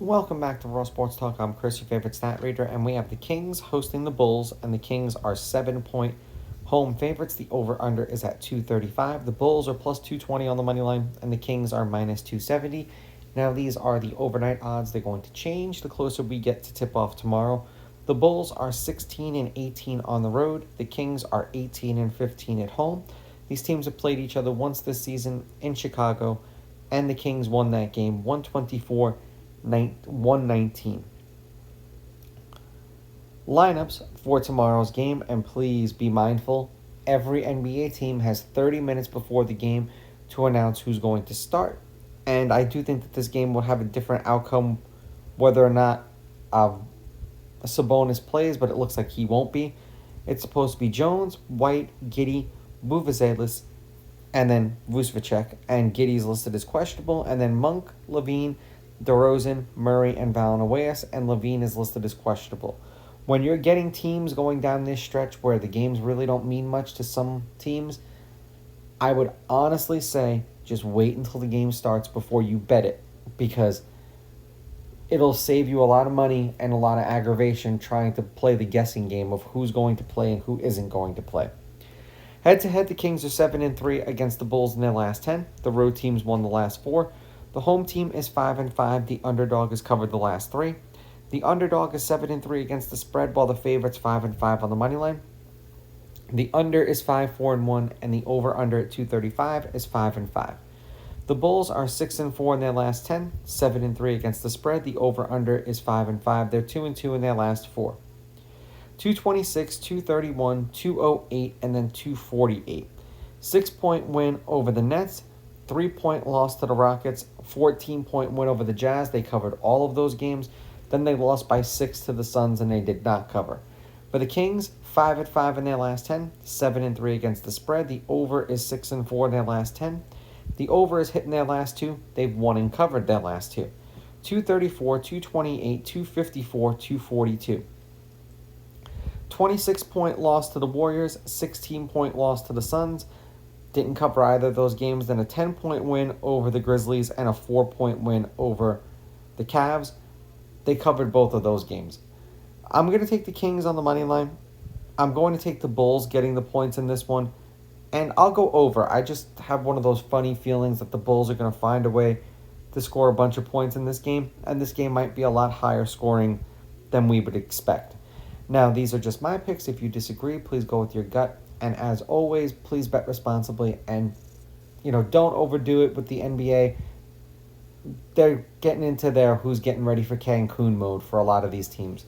Welcome back to Raw Sports Talk. I'm Chris, your favorite stat reader, and we have the Kings hosting the Bulls, and the Kings are 7-point home favorites. The over-under is at 235. The Bulls are plus 220 on the money line, and the Kings are minus 270. Now, these are the overnight odds. They're going to change the closer we get to tip-off tomorrow. The Bulls are 16-18 on the road. The Kings are 18-15 at home. These teams have played each other once this season in Chicago, and the Kings won that game 119. Lineups for tomorrow's game, and please be mindful, every NBA team has 30 minutes before the game to announce who's going to start. And I do think that this game will have a different outcome whether or not Sabonis plays, but it looks like he won't be. It's supposed to be Jones, White, Giddey, Vucevic, and then Vucevic, and Giddey's listed as questionable, and then Monk, Levine, DeRozan, Murray, and Valanciunas, and Levine is listed as questionable. When you're getting teams going down this stretch where the games really don't mean much to some teams, I would honestly say just wait until the game starts before you bet it, because it'll save you a lot of money and a lot of aggravation trying to play the guessing game of who's going to play and who isn't going to play. Head-to-head, the Kings are 7-3 against the Bulls in their last 10. The road teams won the last 4. The home team is 5-5. The underdog has covered the last 3. The underdog is 7-3 against the spread, while the favorite's 5-5 on the money line. The under is 5-4-1, and the over/under at 235 is 5-5. The Bulls are 6-4 in their last 10, 7-3 against the spread. The over/under is 5-5. They're 2-2 in their last 4. 226, 231, 208, and then 248. 6-point win over the Nets. 3-point loss to the Rockets, 14-point win over the Jazz. They covered all of those games. Then they lost by 6 to the Suns, and they did not cover. For the Kings, 5-5 in their last 10, 7-3 against the spread. The over is 6-4 in their last 10. The over is hit in their last 2. They've won and covered their last 2. 234, 228, 254, 242. 26-point loss to the Warriors, 16-point loss to the Suns. Didn't cover either of those games. Then a 10-point win over the Grizzlies and a 4-point win over the Cavs. They covered both of those games. I'm going to take the Kings on the money line. I'm going to take the Bulls getting the points in this one. And I'll go over. I just have one of those funny feelings that the Bulls are going to find a way to score a bunch of points in this game. And this game might be a lot higher scoring than we would expect. Now, these are just my picks. If you disagree, please go with your gut. And as always, please bet responsibly and, don't overdo it with the NBA. They're getting into their who's getting ready for Cancun mode for a lot of these teams.